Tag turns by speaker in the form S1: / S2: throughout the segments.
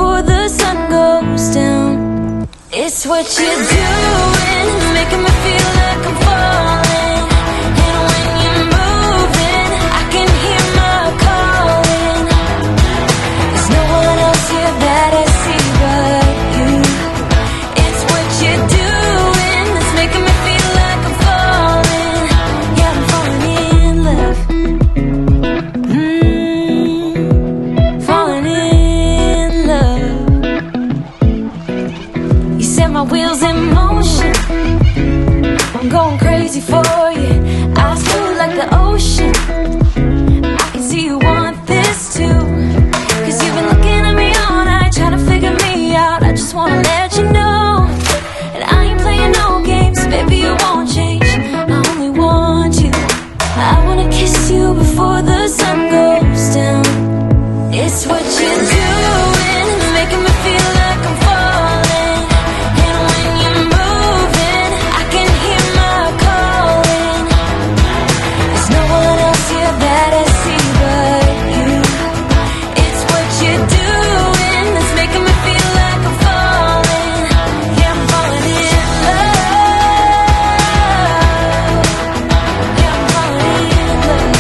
S1: before the sun goes down. It's what you're doing, making me feel like I'm falling. And when you're moving, I can hear my calling. There's no one else here that I see but you. It's what you're doing that's making me feel like I'm falling. Yeah, I'm falling in love. Falling in love. You set my wheels in motion. I'm going crazy for you. Eyes blue like the ocean. I can see you want this too. Cause you've been looking at me all night, trying to figure me out. I just wanna let you know that I ain't playing no games. Baby, you won't change, I only want you. I wanna kiss you before the sun goes down. It's what you're doing, making me feel like I'm falling. And when you're moving, I can hear my calling. There's no one else here that I see but you. It's what you're doing that's making me feel like I'm falling. Yeah, I'm falling in love. Yeah, I'm falling in love.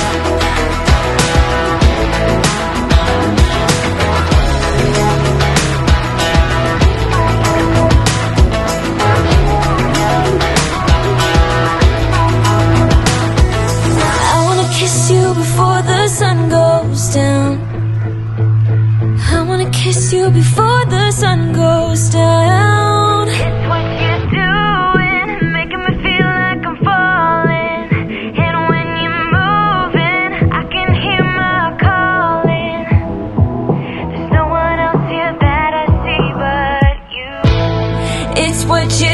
S1: I wanna kiss you before the sun goes down. I wanna kiss you before the sun goes down. It's what you're doing, making me feel like I'm falling. And when you're moving, I can hear my calling. There's no one else here that I see but you. It's what you